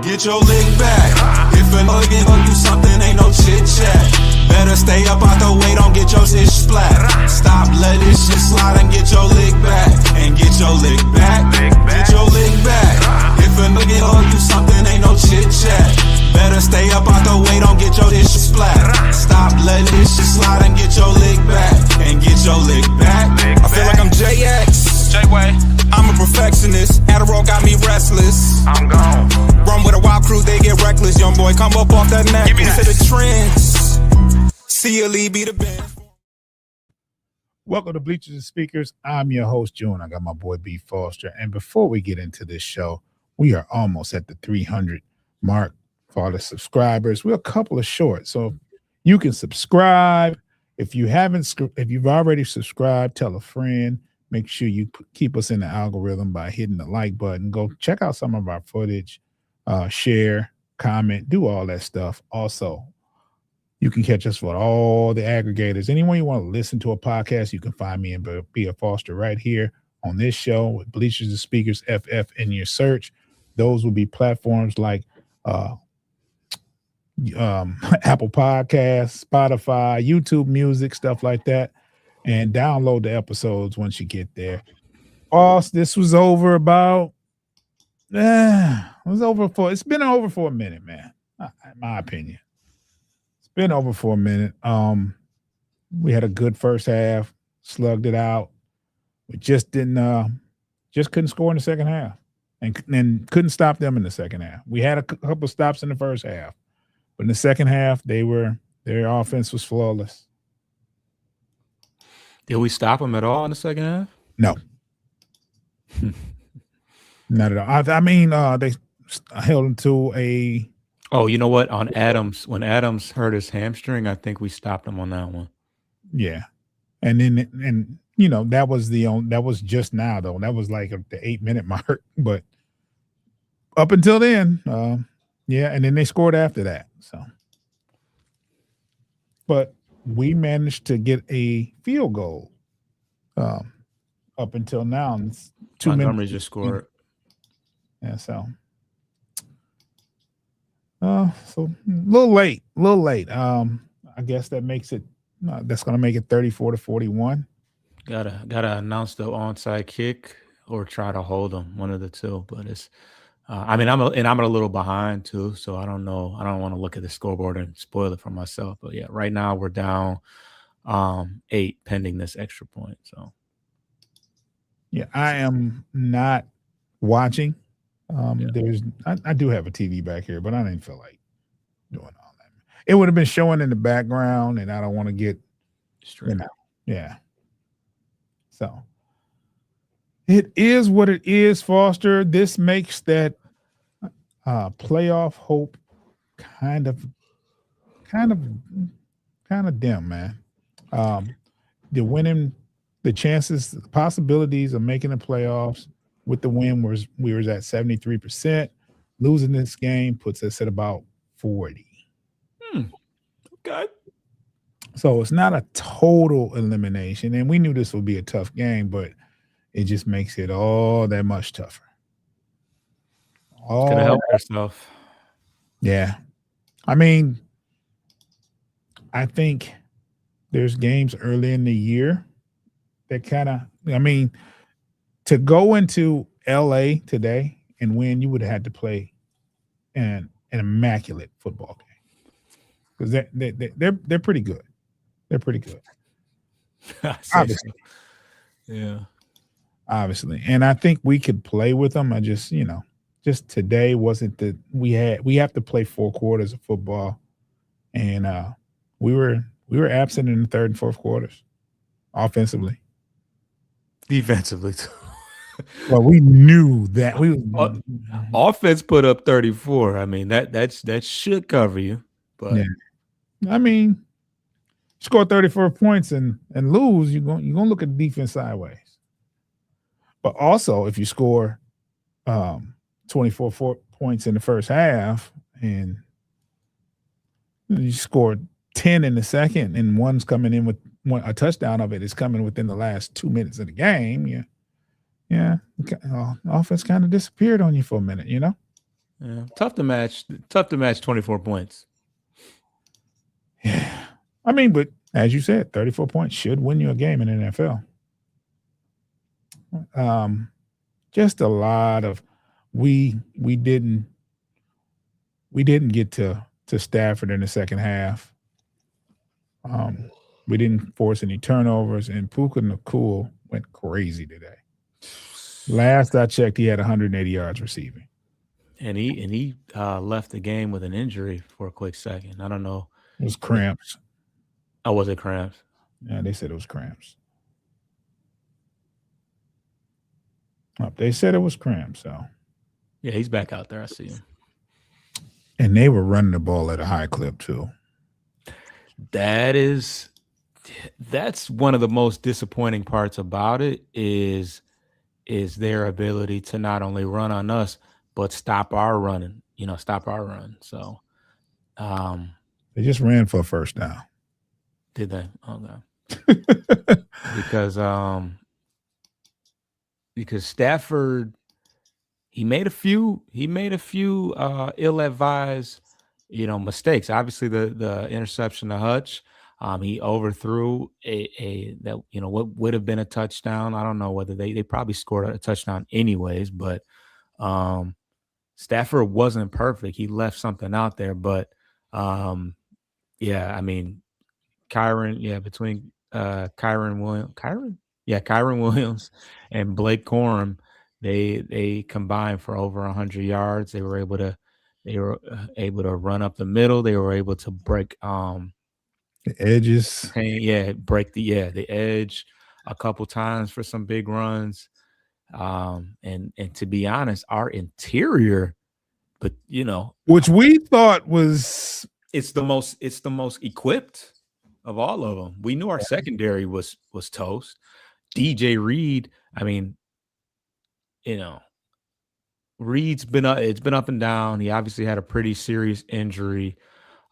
get your lick back. If a nigga gon' do something, ain't no chit chat. Better stay up out the way, don't get your shit splat. Stop, let this shit slide and get your lick back. And get your lick back. Get your lick back. If a nigga gon' do something, ain't no chit chat. Better stay up out the way, don't get your shit splat. Stop, let this shit slide and get your lick back. And get your lick back. I feel like I'm JX. J-Way. I'm a perfectionist. Adderall got me restless. I'm gone. Run with a wild crew, they get reckless. Young boy, come up off that neck. Give me Into that. the trends. See a lead, be the band. Welcome to Bleachers and Speakers. I'm your host, June. I got my boy B Foster. And before we get into this show, we are almost at the 300 mark for all the subscribers. We're a couple of short, so you can subscribe. If you've already subscribed, tell a friend. Make sure you keep us in the algorithm by hitting the like button. Go check out some of our footage, share, comment, do all that stuff. Also, you can catch us for all the aggregators. Anyone you want to listen to a podcast, you can find me and Be a Foster right here on this show with Bleachers and Speakers FF in your search. Those will be platforms like Apple Podcasts, Spotify, YouTube Music, stuff like that. And download the episodes once you get there. Boss, this was over about it's been over for a minute, man. In my opinion. It's been over for a minute. We had a good first half, slugged it out. We just couldn't score in the second half. And couldn't stop them in the second half. We had a couple stops in the first half. But in the second half, their offense was flawless. Did we stop them at all in the second half? No. Not at all. I mean, they held him to a... Oh, you know what? On Adams, when Adams hurt his hamstring, I think we stopped him on that one. Yeah. And you know, that was just now, though. That was like the 8-minute mark. But up until then, yeah, and then they scored after that. So, but we managed to get a field goal up until now. It's 2 minutes. Montgomery just scored. Yeah, so a little late. I guess that makes it. That's going to make it 34-41. Gotta announce the onside kick or try to hold them, one of the two. But it's. I'm a little behind too, so I don't know. I don't want to look at the scoreboard and spoil it for myself. But yeah, right now we're down 8 pending this extra point. So yeah, I am not watching. I do have a TV back here, but I didn't feel like doing all that. It would have been showing in the background, and I don't want to get straight out. Yeah. So it is what it is, Foster. This makes that playoff hope kind of dim, man. The chances, the possibilities of making the playoffs with the win we was at 73%. Losing this game puts us at about 40. Okay. So it's not a total elimination, and we knew this would be a tough game, but it just makes it all that much tougher. Could have helped yourself. Yeah. I mean, I think there's games early in the year that to go into LA today and win, you would have had to play an immaculate football game. Because they're pretty good. They're pretty good. Obviously. Yeah. Obviously. And I think we could play with them. I just today wasn't we have to play 4 quarters of football. And we were absent in the third and fourth quarters offensively. Defensively too. Well, we knew that Offense put up 34. I mean, that should cover you. But yeah. I mean, score 34 points and lose, you're gonna look at the defense sideways. But also, if you score 24 points in the first half and you scored 10 in the second, and one's coming in with a touchdown of it is coming within the last 2 minutes of the game, offense kind of disappeared on you for a minute, you know? Yeah, tough to match. Tough to match 24 points. Yeah. I mean, but as you said, 34 points should win you a game in the NFL. Just a lot of we didn't get to Stafford in the second half. We didn't force any turnovers, and Puka Nakul went crazy today. Last I checked, he had 180 yards receiving. And he left the game with an injury for a quick second. I don't know. It was cramps. Oh, was it cramps? Yeah, they said it was cramps. Oh, they said it was cramps, so. Yeah, he's back out there. I see him. And they were running the ball at a high clip too. That's one of the most disappointing parts about it is their ability to not only run on us but stop our running. Stop our run. So, they just ran for a first down. Did they? Okay. Because Stafford, he made a few ill-advised, mistakes. Obviously, the interception to Hutch, he overthrew what would have been a touchdown. I don't know whether they probably scored a touchdown anyways, but Stafford wasn't perfect. He left something out there, but yeah, I mean, between Kyron Williams and Blake Corum, they combined for over 100 yards. They were able to run up the middle. They were able to break the edges. Break the edge a couple times for some big runs. And to be honest, our interior, but which we thought was it's the most equipped of all of them. We knew our secondary was toast. DJ Reed, I mean, Reed's it's been up and down. He obviously had a pretty serious injury,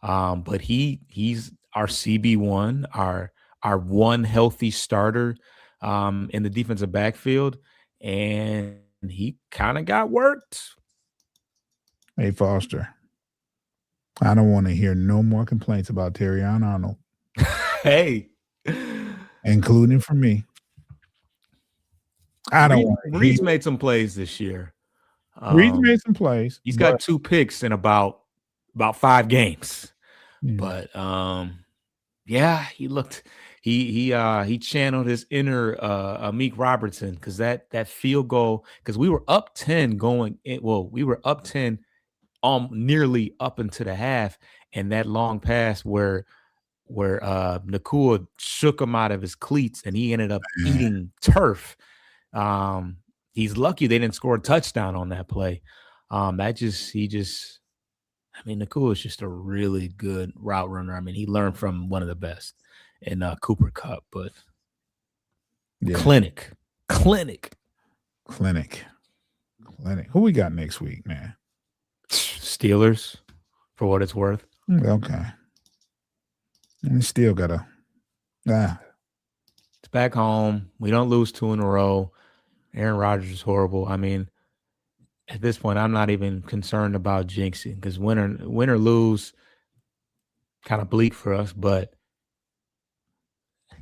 but he's our CB1, our one healthy starter in the defensive backfield, and he kind of got worked. Hey, Foster, I don't want to hear no more complaints about Terrion Arnold. Hey, including from me. I don't want to. Reed's made some plays this year. Reed's made some plays. He's got 2 picks in about 5 games. Yeah. But yeah, he looked. He channeled his inner Amik Robertson, because that field goal, because we were up 10 going in. Well, we were up 10 nearly up into the half, and that long pass where Nakua shook him out of his cleats and he ended up eating turf. He's lucky they didn't score a touchdown on that play. Nakua is just a really good route runner. I mean, he learned from one of the best in Cooper Kupp, but clinic. Who we got next week, man? Steelers, for what it's worth. Okay. We still gotta. It's back home. We don't lose 2 in a row. Aaron Rodgers is horrible. I mean, at this point, I'm not even concerned about jinxing, because win or lose, kind of bleak for us. But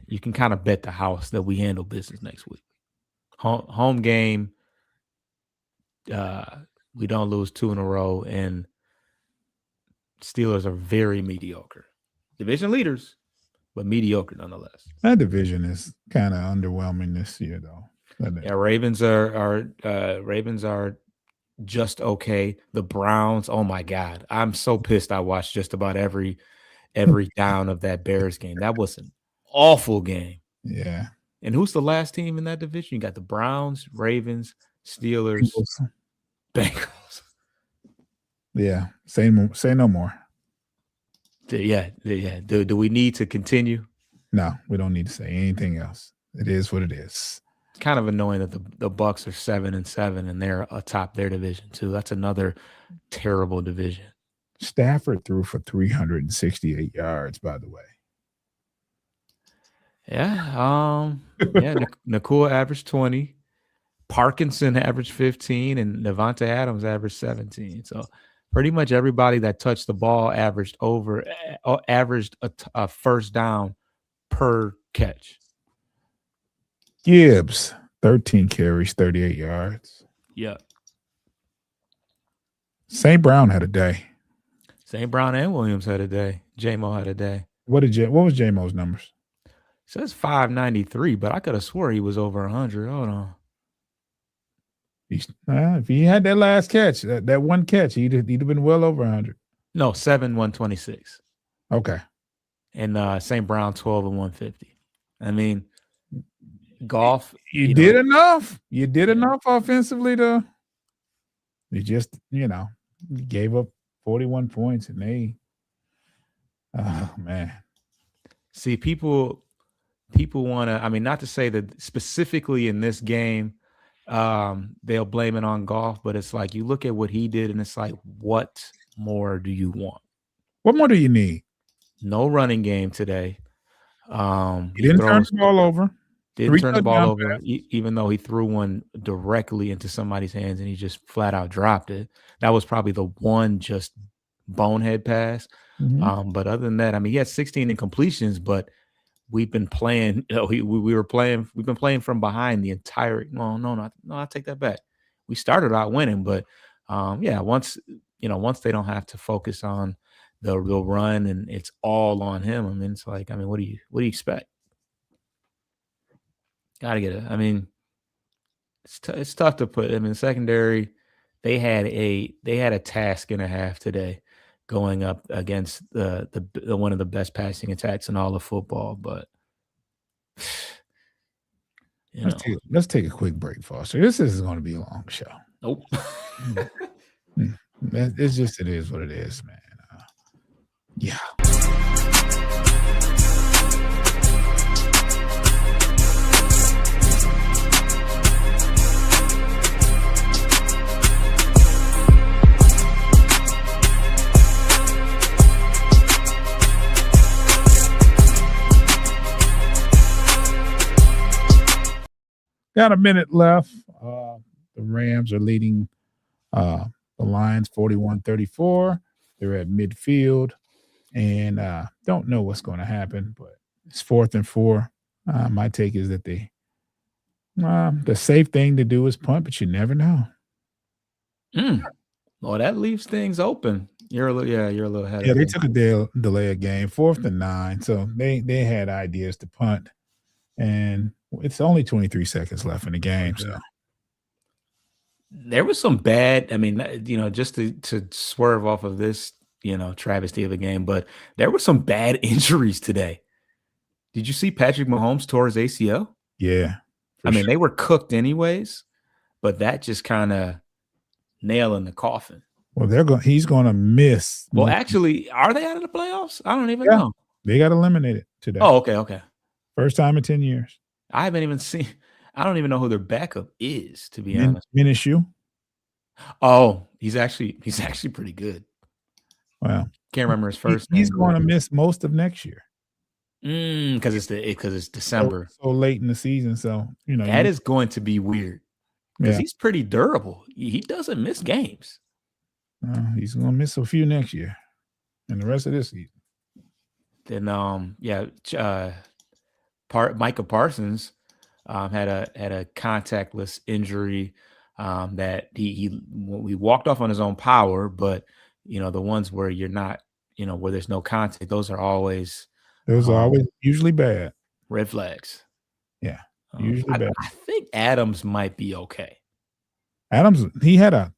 you can kind of bet the house that we handle business next week. Home game. We don't lose 2 in a row, and Steelers are very mediocre. Division leaders, but mediocre nonetheless. That division is kind of underwhelming this year, though. Yeah, Ravens are just okay. The Browns, oh my God, I'm so pissed. I watched just about every down of that Bears game. That was an awful game. Yeah. And who's the last team in that division? You got the Browns, Ravens, Steelers, Bengals. Yeah. Say no more. Yeah. Do we need to continue? No, we don't need to say anything else. It is what it is. It's kind of annoying that the Bucs are 7-7 and they're atop their division too. That's another terrible division. Stafford threw for 368 yards, by the way. Yeah. Nakua averaged 20. Parkinson averaged 15 and Devontae Adams averaged 17. So pretty much everybody that touched the ball averaged a first down per catch. Gibbs, 13 carries, 38 yards. Yeah. St. Brown had a day. St. Brown and Williams had a day. J-Mo had a day. What was J-Mo's numbers? It says 593, but I could have swore he was over 100. Hold on. If he had that last catch, that one catch, he'd have been well over 100. No, 126. Okay. And St. Brown 12 and 150. I mean, Goff. You did enough. You did enough offensively to. You just, gave up 41 points and they. Oh man. See, people want to. I mean, not to say that specifically in this game, they'll blame it on Goff, but it's like you look at what he did, and it's like, what more do you want? What more do you need? No running game today. He didn't turn the ball over. Didn't turn the ball over, even though he threw one directly into somebody's hands and he just flat out dropped it. That was probably the one just bonehead pass. Mm-hmm. But other than that, I mean, he had 16 incompletions, but we've been playing. We've been playing from behind the entire. No, I take that back. We started out winning, but once they don't have to focus on the run and it's all on him. I mean, it's like, what do you expect? Got to get it. I mean, it's tough to put. I mean, secondary, they had a task and a half today, going up against the one of the best passing attacks in all of football. But let's take a quick break, Foster. This is going to be a long show. Nope. It's just, it is what it is, man. Yeah. Got a minute left. The Rams are leading the Lions 41-34. They're at midfield and don't know what's going to happen, but it's 4th and 4. My take is that the safe thing to do is punt, but you never know. Well, that leaves things open. You're a little ahead. Yeah, they took a delay a game, 4th and 9. So they had ideas to punt, and it's only 23 seconds left in the game. So there was some bad. I mean, just to swerve off of this, travesty of a game, but there were some bad injuries today. Did you see Patrick Mahomes tore his ACL? Yeah. I mean, they were cooked anyways, but that just kind of nail in the coffin. Well, he's going to miss. Well, actually, are they out of the playoffs? I don't even know. They got eliminated today. Oh, okay. First time in 10 years. I haven't even seen. I don't even know who their backup is, to be honest. Minshew. Oh, he's actually pretty good. Well, can't remember his first name. He's going to miss most of next year. Because it's December. So late in the season. So that is going to be weird. Because he's pretty durable. He doesn't miss games. He's going to miss a few next year, and the rest of this season. Then Micah Parsons had a contactless injury that he walked off on his own power, but the ones where you're not, where there's no contact, those are always usually bad. Red flags. Yeah, usually bad. I think Adams might be okay. Adams, he had a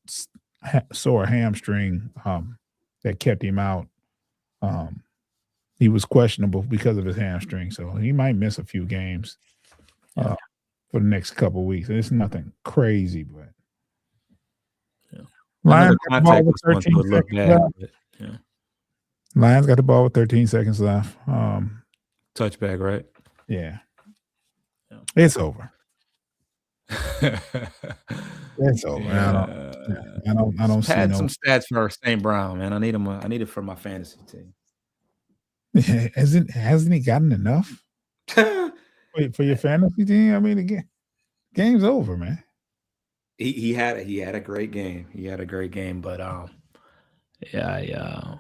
sore hamstring that kept him out. He was questionable because of his hamstring, so he might miss a few games for the next couple of weeks. And it's nothing crazy, but Lions got the ball with 13 seconds left. Lions got the ball with 13 seconds left. Touchback, right? Yeah. It's over. It's over. I don't see some stats for St. Brown, man. I need it for my fantasy team. Hasn't he gotten enough for your fantasy team? I mean, the game's over, man. He had a great game. He had a great game, but yeah,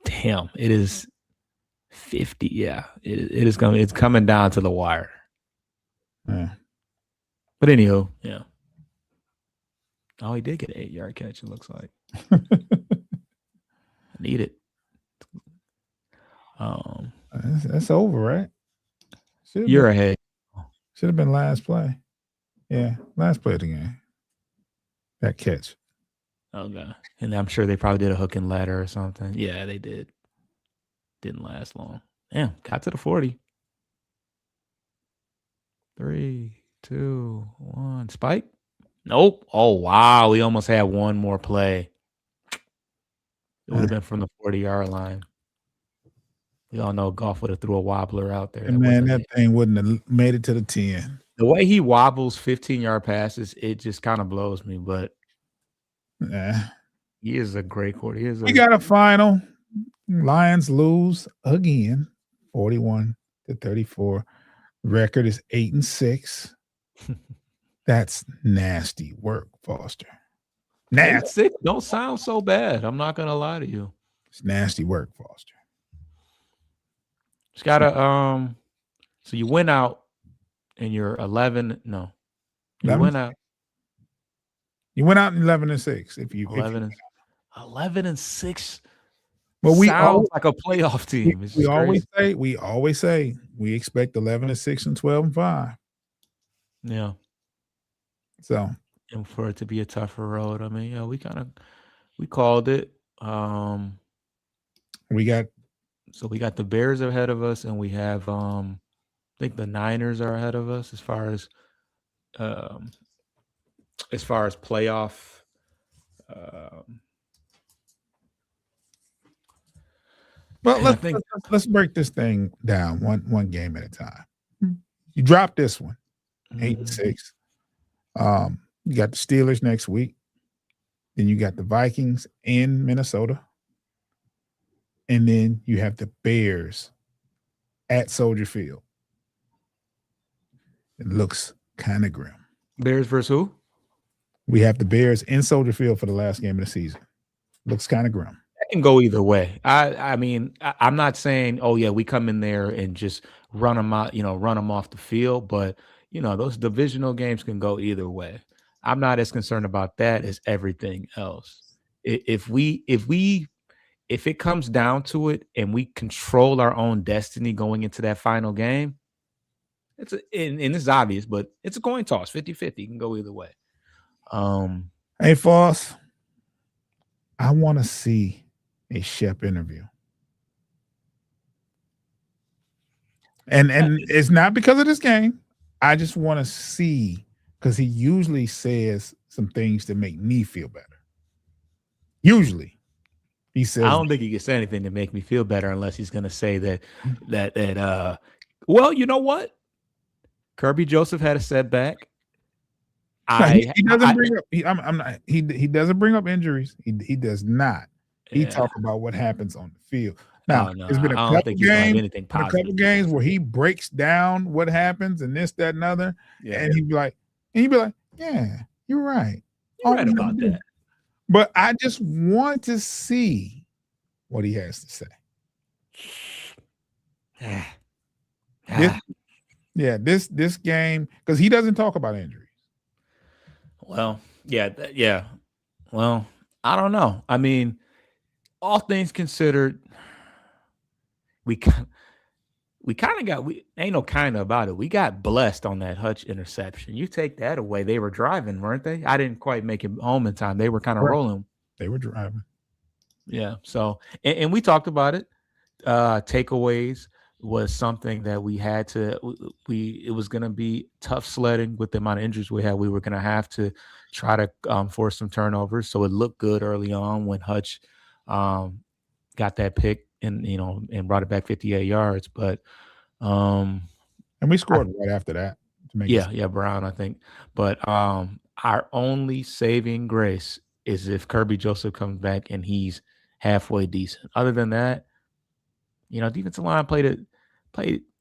damn, it is 50. Yeah, it is coming. It's coming down to the wire. Yeah. But anyhow, yeah. Oh, he did get an 8-yard catch. It looks like I need it. That's over, right? You're ahead. Should have been last play. Yeah, last play of the game. That catch. Okay, and I'm sure they probably did a hook and ladder or something. Yeah, they did. Didn't last long. Damn, got to the 40. 3, 2, 1. Spike? Nope. Oh, wow. We almost had one more play. It would have been from the 40-yard line. We all know Goff would have threw a wobbler out there. And man, that thing wouldn't have made it to the 10. The way he wobbles 15-yard passes, it just kind of blows me. But yeah, he is a great quarterback. We got a final. Lions lose again, 41-34. Record is 8-6. That's nasty work, Foster. Nasty. 8-6 don't sound so bad. I'm not gonna lie to you. It's nasty work, Foster. Just gotta so you went out and you're 11. No. You 11? went out. You went out in 11-6. If you 11-6. Well, we sounds like a playoff team. We always say we expect 11-6 and 12-5. Yeah. So, and for it to be a tougher road, I mean, yeah, we called it. We got the Bears ahead of us, and we have I think the Niners are ahead of us as far as playoff. Well, let's break this thing down one game at a time. You drop this one, 8-6. You got the Steelers next week. Then you got the Vikings in Minnesota. And then you have the Bears at Soldier Field. It looks kind of grim. Bears versus who? We have the Bears in Soldier Field for the last game of the season. Looks kind of grim. That can go either way. I mean, I'm not saying, oh yeah, we come in there and just run them out, run them off the field, but those divisional games can go either way. I'm not as concerned about that as everything else. If it comes down to it and we control our own destiny going into that final game, and it's obvious, but it's a coin toss, 50-50. It can go either way. Hey, Foss, I want to see a Shep interview. And it's not because of this game. I just want to see, because he usually says some things that make me feel better. Usually. He says, I don't think he can say anything to make me feel better unless he's going to say that well, you know what? Kirby Joseph had a setback. He doesn't bring up injuries. He does not. He talks about what happens on the field. Now, there's been a couple games where he breaks down what happens and this, that, and other. Yeah. And he'd be like, yeah, you're right. You're right about that. But I just want to see what he has to say. This game, because he doesn't talk about injuries. Well, yeah. Well, I don't know. I mean, all things considered, we ain't no kind of about it. We got blessed on that Hutch interception. You take that away. They were driving, weren't they? I didn't quite make it home in time. They were kind of rolling. They were driving. Yeah. So, and we talked about it. Takeaways was something that we had to, it was going to be tough sledding with the amount of injuries we had. We were going to have to try to force some turnovers. So it looked good early on when Hutch got that pick and brought it back 58 yards. But and we scored right after that. Brown, I think. But our only saving grace is if Kirby Joseph comes back and he's halfway decent. Other than that, defensive line played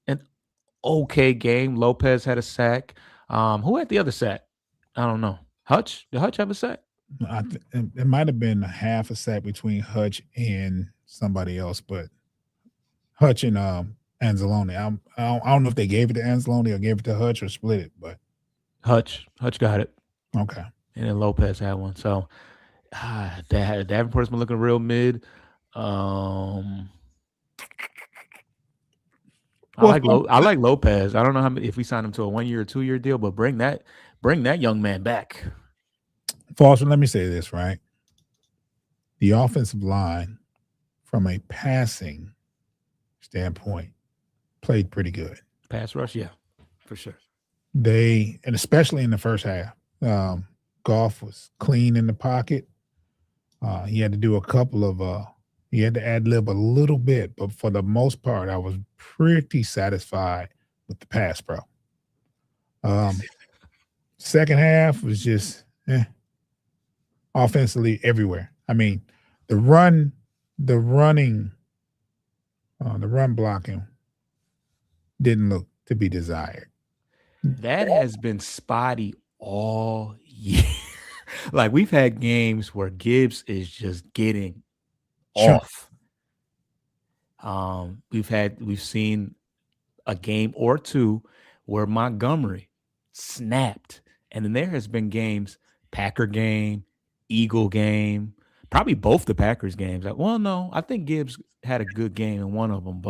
an okay game. Lopez had a sack. Who had the other sack? I don't know. Hutch? Did Hutch have a sack? It might have been a half a sack between Hutch and somebody else, but Hutch and Anzalone. I don't know if they gave it to Anzalone or gave it to Hutch or split it, but Hutch got it, okay. and then Lopez had one. So Davenport's been looking real mid. I like Lopez. I don't know if we sign him to a 1 year or 2 year deal, but bring that young man back. Foster, let me say this, right? The offensive line, from a passing standpoint, played pretty good. Pass rush, yeah, for sure. And especially in the first half, Goff was clean in the pocket. He had to do a couple of he had to ad-lib a little bit, but for the most part, I was pretty satisfied with the pass pro. Second half was just offensively everywhere. I mean, the run blocking didn't look to be desired. That has been spotty all year. Like, we've had games where Gibbs is just getting off. We've seen a game or two where Montgomery snapped, and then there has been games, Packer game, Eagle game, probably both the Packers games. Well, no, I think Gibbs had a good game in one of them,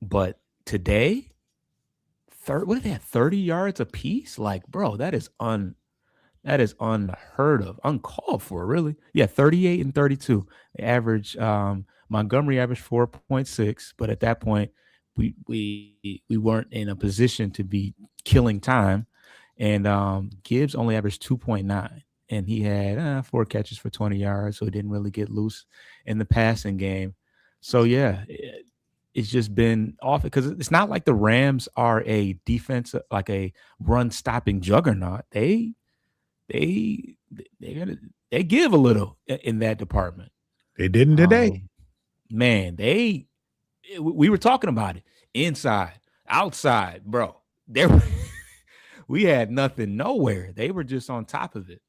but today, what did they have? 30 yards apiece? Like, bro, that is unheard of, uncalled for, really. Yeah, 38 and 32. The average, Montgomery averaged 4.6, but at that point, we weren't in a position to be killing time, and Gibbs only averaged 2.9, and he had 4 catches for 20 yards, so he didn't really get loose in the passing game. So yeah, it's just been off, because it's not like the Rams are a defense, like a run stopping juggernaut. They give a little in that department. They didn't today. Man, we were talking about it. Inside, outside, bro. We had nothing nowhere. They were just on top of it.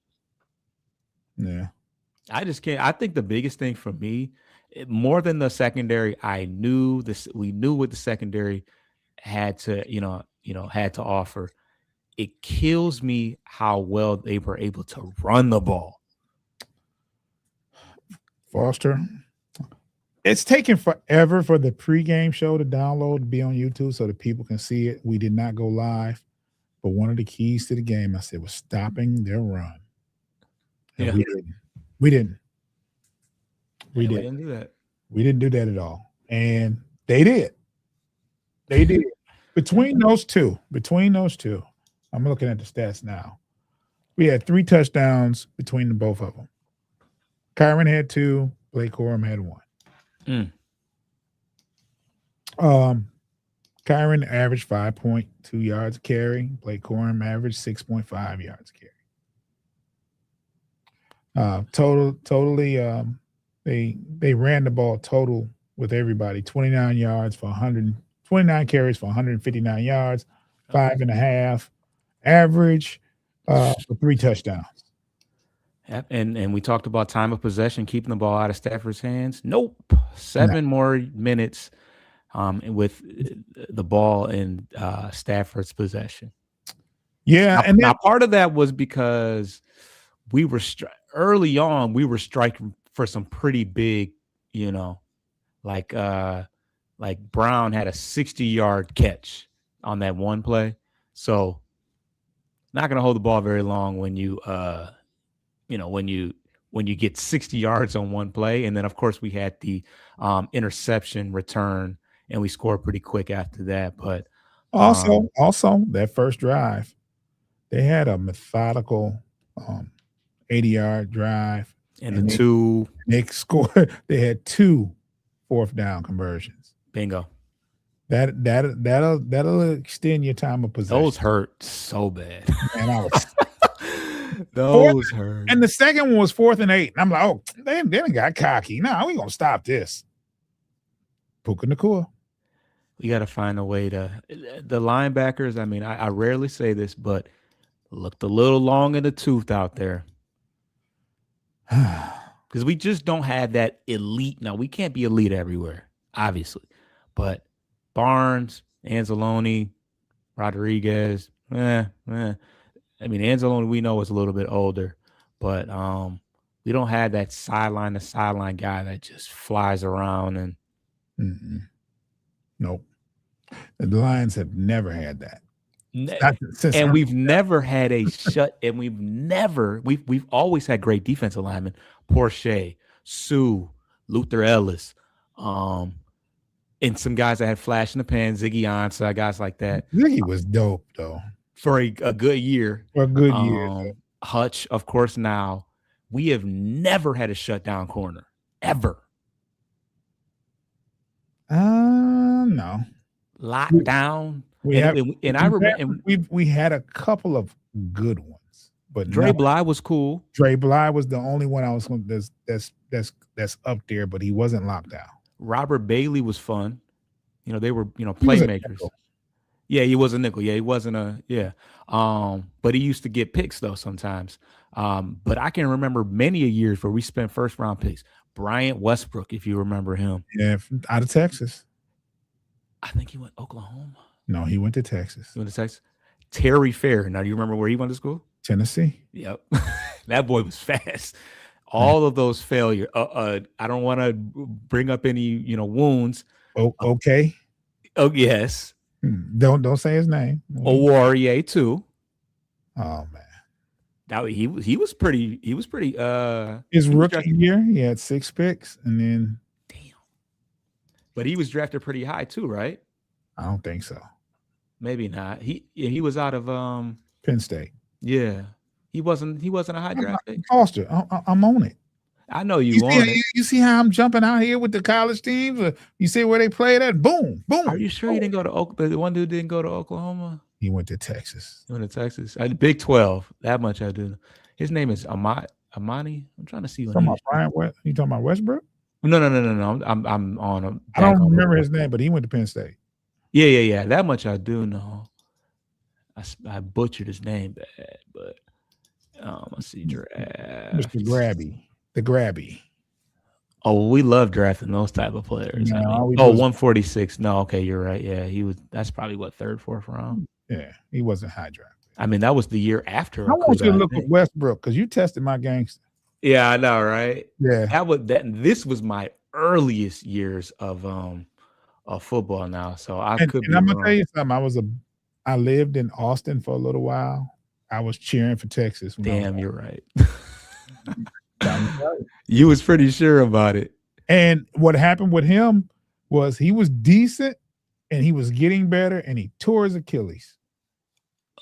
Yeah. I just can't. I think the biggest thing for me, more than the secondary, we knew what the secondary had to offer. It kills me how well they were able to run the ball. Foster, it's taken forever for the pregame show to download to be on YouTube so that people can see it. We did not go live, but one of the keys to the game, I said, was stopping their run. And yeah. We didn't do that. We didn't do that at all. And they did. Between those two, I'm looking at the stats now. We had 3 touchdowns between the both of them. Kyron had 2. Blake Corum had 1. Kyron averaged 5.2 yards a carry. Blake Corum averaged 6.5 yards a carry. Totally, they ran the ball total with everybody. 29 carries for 159 yards, 5.5 average for 3 touchdowns. Yep. And we talked about time of possession, keeping the ball out of Stafford's hands. Nope. 7 more minutes with the ball in Stafford's possession. Yeah. Now part of that was because we were early on, we were striking for some pretty big, like Brown had a 60-yard catch on that one play. So not going to hold the ball very long when you get 60 yards on one play. And then, of course, we had the interception return, and we scored pretty quick after that. But also that first drive, they had a methodical 80-yard drive. And they scored. They had 2 fourth down conversions. Bingo. That'll extend your time of possession. Those hurt so bad. Man, those hurt. And the second one was 4th and 8. And I'm like, oh, they done got cocky. No, we gonna stop this. Puka Nacua. We got to find a way to the linebackers. I mean, I rarely say this, but looked a little long in the tooth out there. Because we just don't have that elite. Now, we can't be elite everywhere, obviously. But Barnes, Anzalone, Rodriguez, I mean, Anzalone we know is a little bit older, but we don't have that sideline to sideline guy that just flies around and nope. The Lions have never had that. And we've never had a shut, and we've always had great defensive linemen. Porsche, Sue, Luther Ellis, and some guys that had flash in the pan, Ziggy Ansah, guys like that. Ziggy was dope though. For a good year. For a good year. Hutch, of course, now. We have never had a shutdown corner. Ever. No. Lockdown. We had a couple of good ones, but Dre Bly was cool. Dre Bly was the only one I was that's up there, but he wasn't locked down. Robert Bailey was fun. They were playmakers. Yeah, he was a nickel. Yeah, he wasn't but he used to get picks though sometimes. But I can remember many a years where we spent first round picks. Bryant Westbrook, if you remember him. Yeah, out of Texas. I think he went Oklahoma. No, he went to Texas. He went to Texas. Terry Fair. Now, do you remember where he went to school? Tennessee. Yep. That boy was fast. All of those failures. I don't want to bring up any, wounds. Oh, okay. Oh, yes. Don't say his name. Warrior too. Oh man. Now he was pretty. His rookie year, he had 6 picks, and then damn. But he was drafted pretty high too, right? I don't think so. Maybe not. He was out of Penn State. Yeah, he wasn't a high draft pick. Foster, I'm on it. I know you on it. You see how I'm jumping out here with the college teams? You see where they played at? Boom, boom. Are you sure he didn't go to Oklahoma? The one dude didn't go to Oklahoma. He went to Texas. He went to Texas. Big 12. That much I do. His name is Amani. I'm trying to see. You talking about Brian? You talking about Westbrook? No. I'm on him. I don't remember his name, but he went to Penn State. Yeah. That much I do know. I butchered his name bad, but let's see. Draft. Mr. Grabby. The Grabby. Oh, we love drafting those type of players. No, 146. No, okay, you're right. Yeah, he was. That's probably what, 3rd, 4th round. Yeah, he wasn't high draft. I mean, that was the year after. I want you to look at Westbrook because you tested my gangster. Yeah, I know, right? Yeah, this was my earliest years of football now, so could. And I'm gonna tell you something. I lived in Austin for a little while. I was cheering for Texas. Damn, you're right. You was pretty sure about it. And what happened with him was he was decent and he was getting better and he tore his Achilles.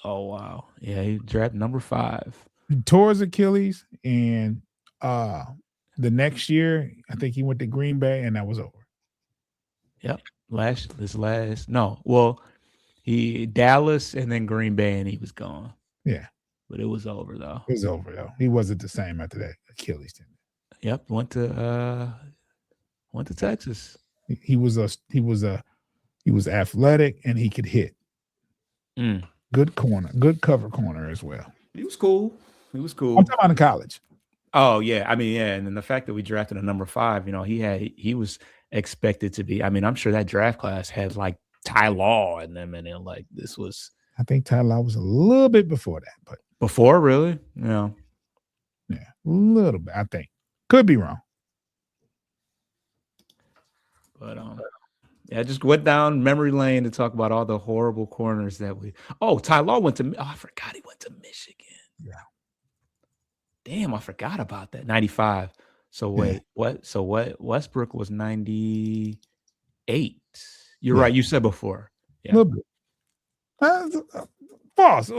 Oh, wow. Yeah, he drafted number 5. He tore his Achilles, and the next year, I think he went to Green Bay, and that was over. Yep. He Dallas and then Green Bay, and he was gone. Yeah. But it was over though. It was over though. He wasn't the same after that Achilles tendon. Yep, went to Texas. He was athletic and he could hit. Good cover corner as well. He was cool. I'm talking about in college. Oh yeah, I mean and then the fact that we drafted a number 5, he was expected to be. I mean, I'm sure that draft class had like Ty Law in them, and then like this was. I think Ty Law was a little bit before that, but before really, yeah, a little bit. I think could be wrong, but I just went down memory lane to talk about all the horrible corners that we. Oh, Ty Law went to. Oh, I forgot he went to Michigan. Yeah. Damn, I forgot about that. 95. So wait, what? So what? Westbrook was 98. You're right. You said before. Yeah. A little bit. False.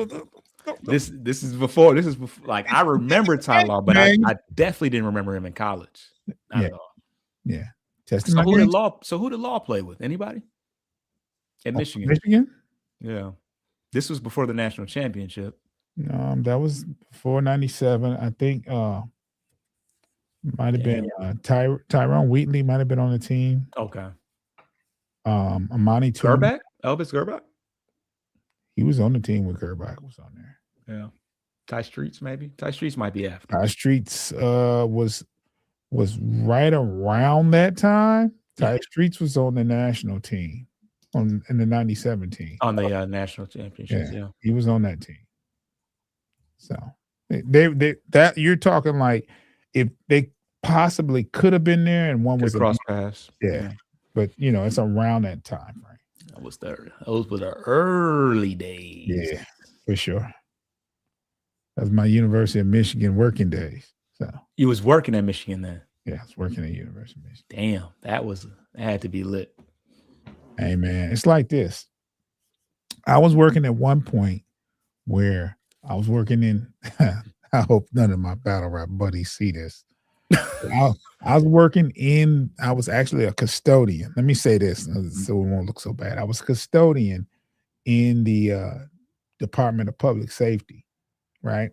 This is before. This is before. Like I remember Ty Law, but I definitely didn't remember him in college. Not at all. Yeah. So who did Law play with? Anybody? At Michigan. Michigan? Yeah. This was before the national championship. That was before 97. I think might have been Tyrone Wheatley might have been on the team. Okay. Amani Gerback? Elvis Gerback? He was on the team with Gerback was on there. Yeah. Ty Streets, maybe. Ty Streets might be after. Ty Streets was right around that time. Ty Streets was on the national team in the 97 team. On the national championships, yeah. He was on that team. So they that you're talking like if they possibly could have been there and one was a cross pass. Yeah. But it's around that time, right? Those were the early days. Yeah, for sure. That was my University of Michigan working days. So you was working at Michigan then? Yeah, I was working at University of Michigan. Damn, that had to be lit. Hey man, it's like this. I was working at one point where I was working in I hope none of my battle rap buddies see this. I was actually a custodian. Let me say this so it won't look so bad. I was a custodian in the Department of Public Safety, right?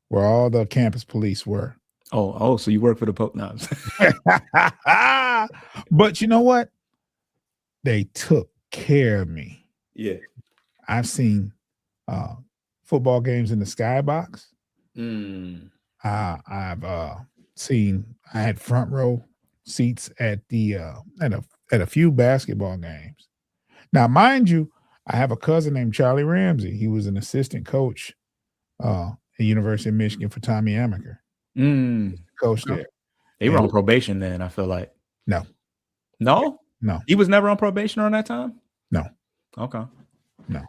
Where all the campus police were. Oh, so you work for the Pope now. But you know what? They took care of me. Yeah. I've seen football games in the skybox. I've seen I had front row seats at the at a few basketball games. Now, mind you, I have a cousin named Charlie Ramsey. He was an assistant coach at University of Michigan for Tommy Amaker. Coach there. They were on probation then, I feel like. No. He was never on probation around that time? No. Okay. No.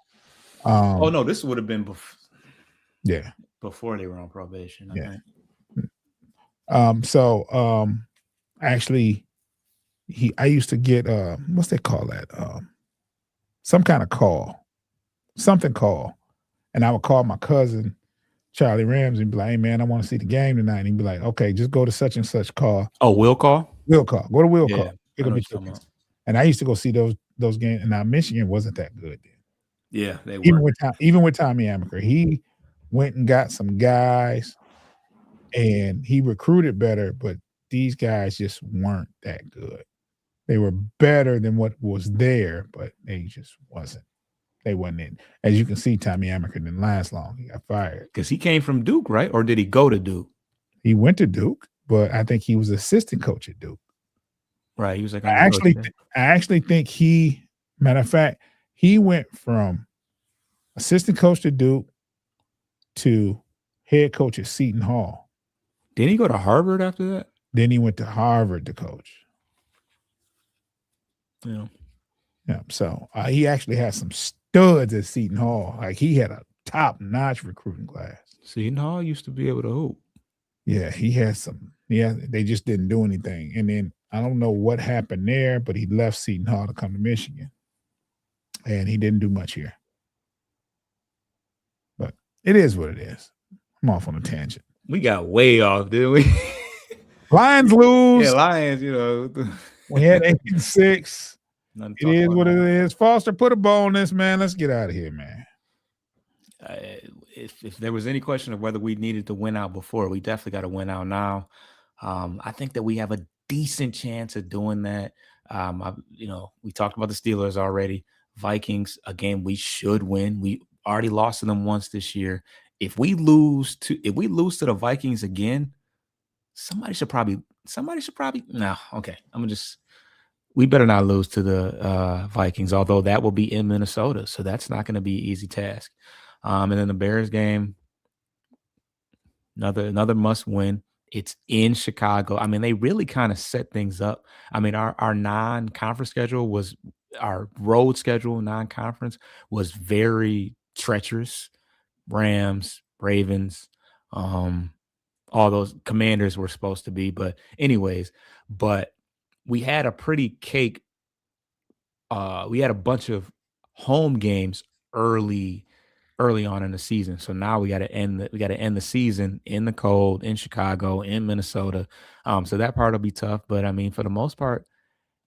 No, this would have been before they were on probation, I think. Actually I used to get what's they call that? Some kind of call. Something call. And I would call my cousin Charlie Ramsey and be like, hey man, I want to see the game tonight. And he'd be like, okay, just go to such and such call. Oh, will call? Will call. Go to will call. And I used to go see those games. And now Michigan wasn't that good then. Yeah, they were. Even with Tommy Amaker, he went and got some guys and he recruited better, but these guys just weren't that good. They were better than what was there, but they just wasn't. They wasn't in. As you can see, Tommy Amaker didn't last long. He got fired. Because he came from Duke, right? Or did he go to Duke? He went to Duke, but I think he was assistant coach at Duke. Right. He was like, I actually think matter of fact, he went from assistant coach to Duke to head coach at Seton Hall. Didn't he go to Harvard after that? Then he went to Harvard to coach. Yeah. Yeah. So he actually had some studs at Seton Hall. Like he had a top-notch recruiting class. Seton Hall used to be able to hoop. Yeah, he had some. Yeah, they just didn't do anything. And then I don't know what happened there, but he left Seton Hall to come to Michigan. And he didn't do much here. But it is what it is. I'm off on a tangent. We got way off, didn't we? Lions lose. Yeah, Lions, We had 8-6. It is what it is. Foster, put a bow on this, man. Let's get out of here, man. If there was any question of whether we needed to win out before, we definitely got to win out now. I think that we have a decent chance of doing that. We talked about the Steelers already. Vikings, a game we should win. We already lost to them once this year. If we lose to the Vikings again, somebody should probably no. Okay, we better not lose to the Vikings, although that will be in Minnesota, so that's not going to be an easy task. And then the Bears game, another must win. It's in Chicago. I mean, they really kind of set things up. I mean, our non-conference schedule our road schedule, non-conference, was very treacherous. Rams, Ravens, all those Commanders were supposed to be. But anyways, we had a pretty cake. We had a bunch of home games early on in the season. So now we got to end the season in the cold, in Chicago, in Minnesota. So that part will be tough. But I mean, for the most part,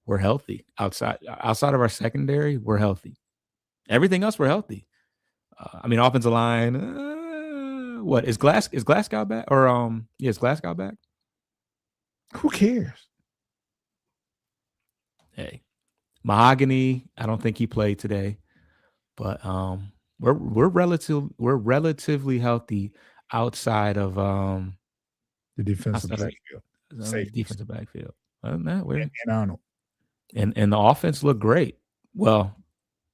we're healthy. Outside of our secondary, we're healthy. Everything else, we're healthy. Offensive line. What is Glasgow back? Or is Glasgow back? Who cares? Hey, Mahogany. I don't think he played today, but we're relatively healthy outside of The defensive outside backfield. of Safeties. defensive backfield. Other than that, we're And Arnold. and the offense looked great. Well,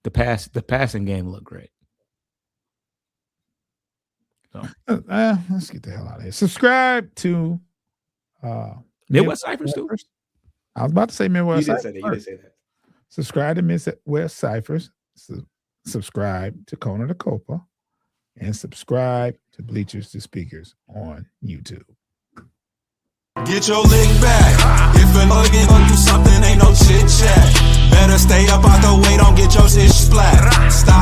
the passing game looked great. So Let's get the hell out of here. Subscribe to Midwest Ciphers too. I was about to say Midwest You did Ciphers. say that. You did say that. Subscribe to Midwest Ciphers. Subscribe to Kona the Copa. And subscribe to Bleachers to Speakers on YouTube. Get your lick back. If a nigga gonna do something, ain't no chit chat. Better stay up out the way, don't get your shit splat. Stop